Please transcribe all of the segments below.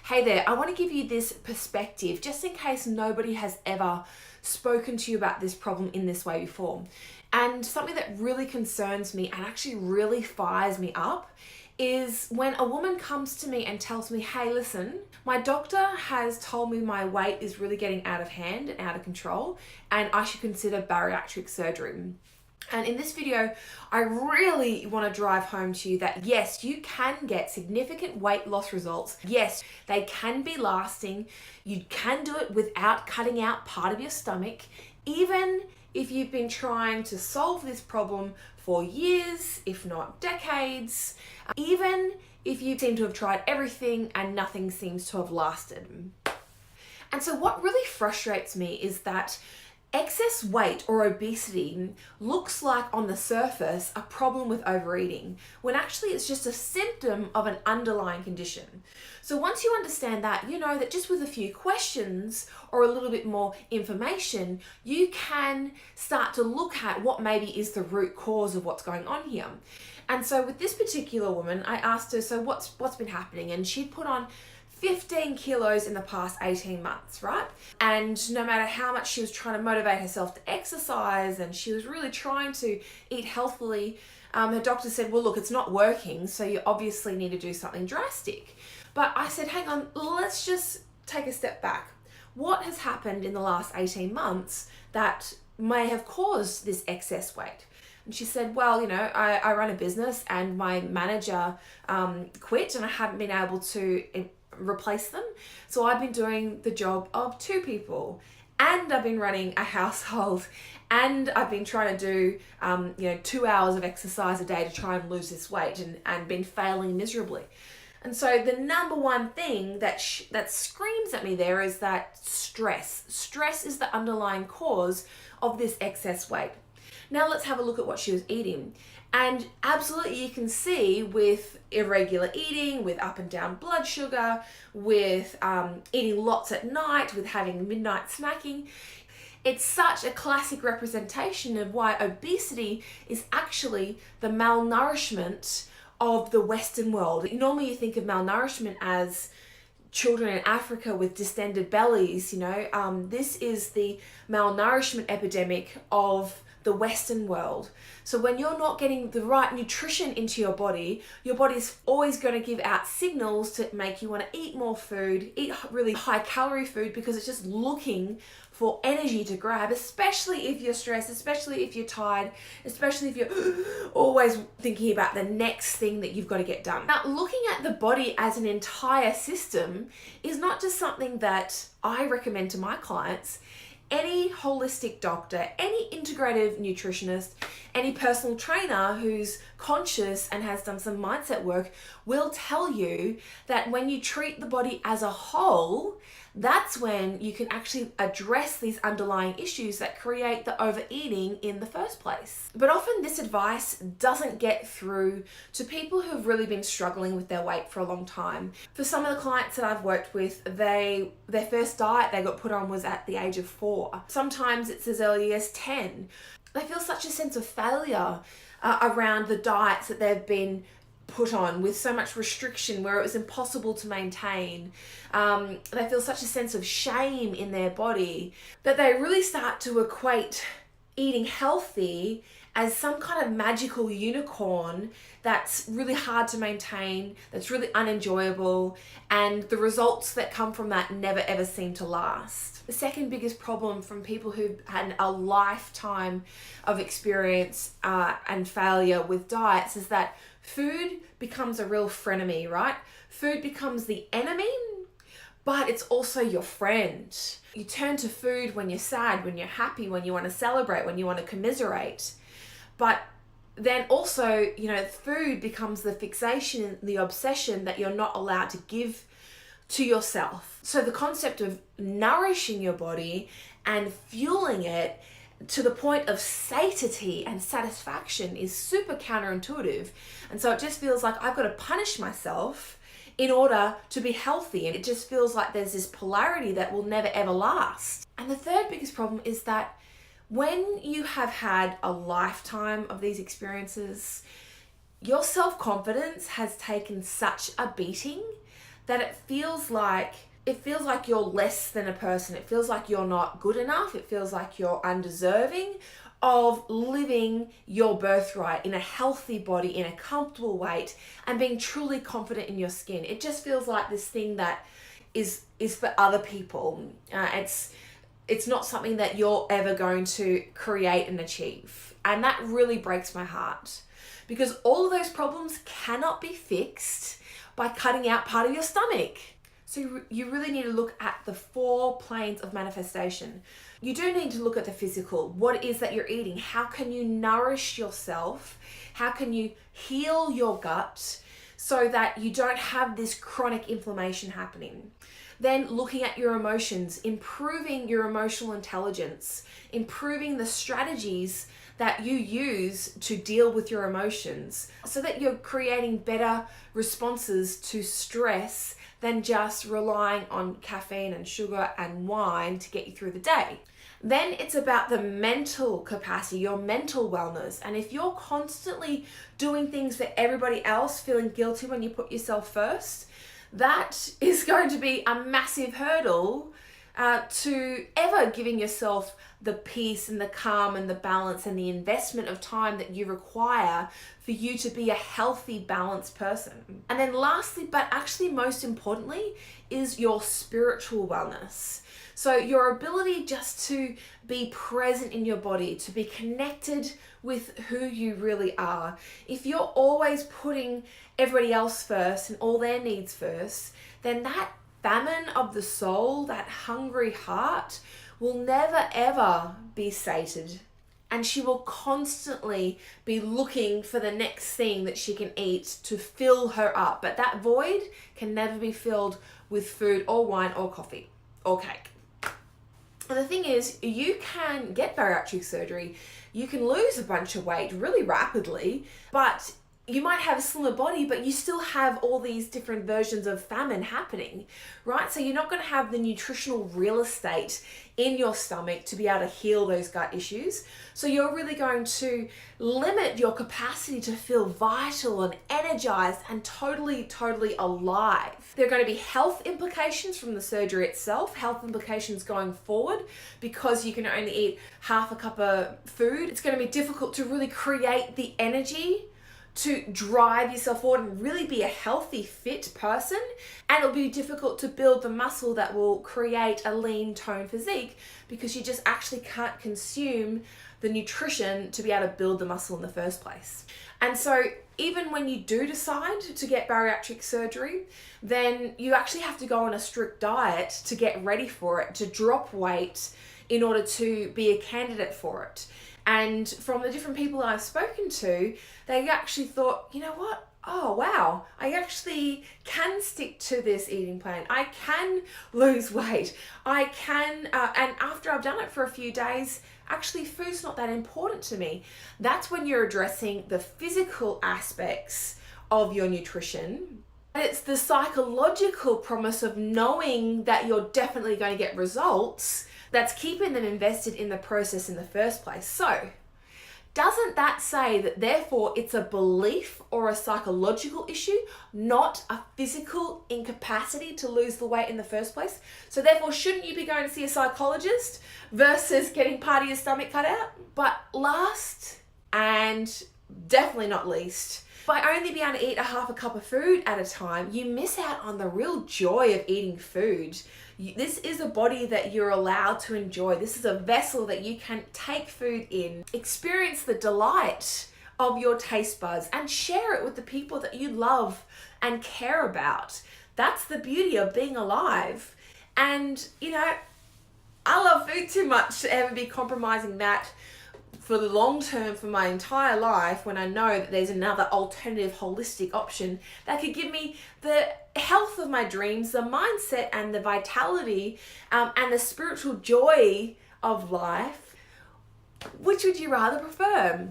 Hey there, I want to give you this perspective just in case nobody has ever spoken to you about this problem in this way before. And something that really concerns me and actually really fires me up is when a woman comes to me and tells me, hey, listen, my doctor has told me my weight is really getting out of hand and out of control and I should consider bariatric surgery. And in this video, I really want to drive home to you that yes, you can get significant weight loss results. Yes, they can be lasting. You can do it without cutting out part of your stomach, even if you've been trying to solve this problem for years, if not decades, even if you seem to have tried everything and nothing seems to have lasted. And so what really frustrates me is that excess weight or obesity looks like on the surface a problem with overeating, when actually it's just a symptom of an underlying condition. So once you understand that, you know that just with a few questions or a little bit more information, you can start to look at what maybe is the root cause of what's going on here. And so with this particular woman, I asked her, so what's been happening? And she'd put on 15 kilos in the past 18 months, right? And no matter how much she was trying to motivate herself to exercise and she was really trying to eat healthily, her doctor said, well, look, it's not working, so you obviously need to do something drastic. But I said, hang on, let's just take a step back. What has happened in the last 18 months that may have caused this excess weight? And she said, well, I run a business and my manager quit and I haven't been able to replace them. So I've been doing the job of two people and I've been running a household and I've been trying to do 2 hours of exercise a day to try and lose this weight and been failing miserably. And so the number one thing that screams at me there is that stress. Stress is the underlying cause of this excess weight. Now let's have a look at what she was eating. And absolutely you can see with irregular eating, with up and down blood sugar, with eating lots at night, with having midnight snacking, it's such a classic representation of why obesity is actually the malnourishment of the Western world. Normally you think of malnourishment as children in Africa with distended bellies, this is the malnourishment epidemic of the Western world. So when you're not getting the right nutrition into your body is always going to give out signals to make you want to eat more food, eat really high calorie food, because it's just looking for energy to grab, especially if you're stressed, especially if you're tired, especially if you're always thinking about the next thing that you've got to get done. Now, looking at the body as an entire system is not just something that I recommend to my clients. Any holistic doctor, any integrative nutritionist, any personal trainer who's conscious and has done some mindset work will tell you that when you treat the body as a whole, that's when you can actually address these underlying issues that create the overeating in the first place. But often this advice doesn't get through to people who've really been struggling with their weight for a long time. For some of the clients that I've worked with, their first diet they got put on was at the age of 4. Sometimes it's as early as 10. They feel such a sense of failure around the diets that they've been put on with so much restriction where it was impossible to maintain. They feel such a sense of shame in their body that they really start to equate eating healthy as some kind of magical unicorn that's really hard to maintain, that's really unenjoyable, and the results that come from that never ever seem to last. The second biggest problem from people who've had a lifetime of experience and failure with diets is that food becomes a real frenemy, right? Food becomes the enemy, but it's also your friend. You turn to food when you're sad, when you're happy, when you want to celebrate, when you want to commiserate. But then also, food becomes the fixation, the obsession that you're not allowed to give to yourself. So the concept of nourishing your body and fueling it to the point of satiety and satisfaction is super counterintuitive. And so it just feels like I've got to punish myself in order to be healthy. And it just feels like there's this polarity that will never ever last. And the third biggest problem is that when you have had a lifetime of these experiences, your self-confidence has taken such a beating that it feels like you're less than a person. It feels like you're not good enough. It feels like you're undeserving of living your birthright in a healthy body, in a comfortable weight, and being truly confident in your skin. It just feels like this thing that is for other people. It's not something that you're ever going to create and achieve. And that really breaks my heart, because all of those problems cannot be fixed by cutting out part of your stomach. So you really need to look at the 4 planes of manifestation. You do need to look at the physical. What it is that you're eating? How can you nourish yourself? How can you heal your gut so that you don't have this chronic inflammation happening? Then looking at your emotions, improving your emotional intelligence, improving the strategies that you use to deal with your emotions so that you're creating better responses to stress than just relying on caffeine and sugar and wine to get you through the day. Then it's about the mental capacity, your mental wellness. And if you're constantly doing things for everybody else, feeling guilty when you put yourself first, that is going to be a massive hurdle to ever giving yourself the peace and the calm and the balance and the investment of time that you require for you to be a healthy, balanced person. And then lastly, but actually most importantly, is your spiritual wellness. So your ability just to be present in your body, to be connected with who you really are. If you're always putting everybody else first and all their needs first, then that famine of the soul, that hungry heart, will never ever be sated. And she will constantly be looking for the next thing that she can eat to fill her up. But that void can never be filled with food or wine or coffee or cake. And the thing is, you can get bariatric surgery, you can lose a bunch of weight really rapidly, but you might have a slimmer body, but you still have all these different versions of famine happening, right? So you're not going to have the nutritional real estate in your stomach to be able to heal those gut issues. So you're really going to limit your capacity to feel vital and energized and totally alive. There are going to be health implications from the surgery itself, health implications going forward, because you can only eat half a cup of food. It's going to be difficult to really create the energy to drive yourself forward and really be a healthy, fit person. And it'll be difficult to build the muscle that will create a lean, toned physique, because you just actually can't consume the nutrition to be able to build the muscle in the first place. And so even when you do decide to get bariatric surgery, then you actually have to go on a strict diet to get ready for it, to drop weight in order to be a candidate for it. And from the different people I've spoken to, they actually thought, you know what? Oh, wow, I actually can stick to this eating plan. I can lose weight. I can, and after I've done it for a few days, actually food's not that important to me. That's when you're addressing the physical aspects of your nutrition. It's the psychological promise of knowing that you're definitely going to get results that's keeping them invested in the process in the first place. So, doesn't that say that therefore it's a belief or a psychological issue, not a physical incapacity to lose the weight in the first place? So therefore, shouldn't you be going to see a psychologist versus getting part of your stomach cut out? But last and definitely not least, by only being able to eat a half a cup of food at a time, you miss out on the real joy of eating food. This is a body that you're allowed to enjoy. This is a vessel that you can take food in, experience the delight of your taste buds, and share it with the people that you love and care about. That's the beauty of being alive. And, you know, I love food too much to ever be compromising that for the long term for my entire life, when I know that there's another alternative holistic option that could give me the health of my dreams, the mindset and the vitality and the spiritual joy of life. Which would you rather prefer?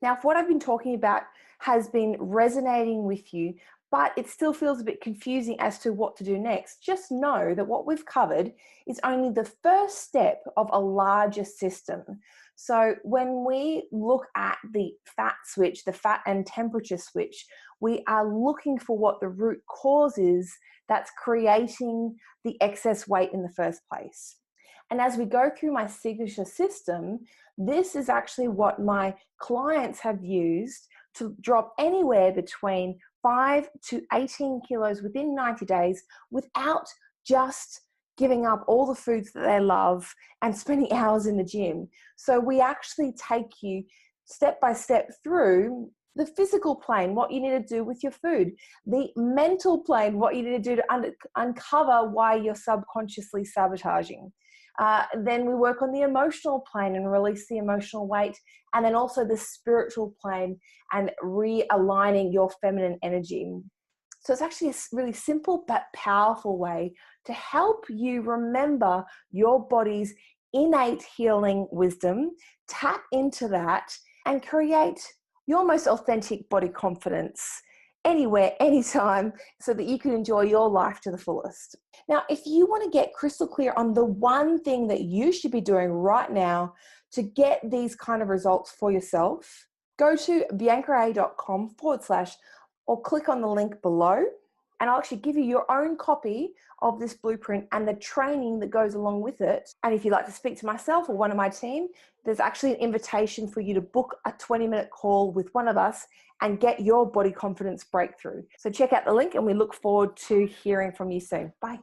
Now, if what I've been talking about has been resonating with you, but it still feels a bit confusing as to what to do next, just know that what we've covered is only the first step of a larger system. So when we look at the fat switch, the fat and temperature switch, we are looking for what the root cause is that's creating the excess weight in the first place. And as we go through my signature system, this is actually what my clients have used to drop anywhere between 5 to 18 kilos within 90 days without just giving up all the foods that they love and spending hours in the gym. So we actually take you step by step through the physical plane, what you need to do with your food, the mental plane, what you need to do to uncover why you're subconsciously sabotaging. Then we work on the emotional plane and release the emotional weight, and then also the spiritual plane and realigning your feminine energy. So it's actually a really simple but powerful way to help you remember your body's innate healing wisdom, tap into that, and create your most authentic body confidence anywhere, anytime, so that you can enjoy your life to the fullest. Now, if you want to get crystal clear on the one thing that you should be doing right now to get these kind of results for yourself, go to biancaa.com/ or click on the link below, and I'll actually give you your own copy of this blueprint and the training that goes along with it. And if you'd like to speak to myself or one of my team, there's actually an invitation for you to book a 20-minute call with one of us and get your body confidence breakthrough. So check out the link, and we look forward to hearing from you soon. Bye.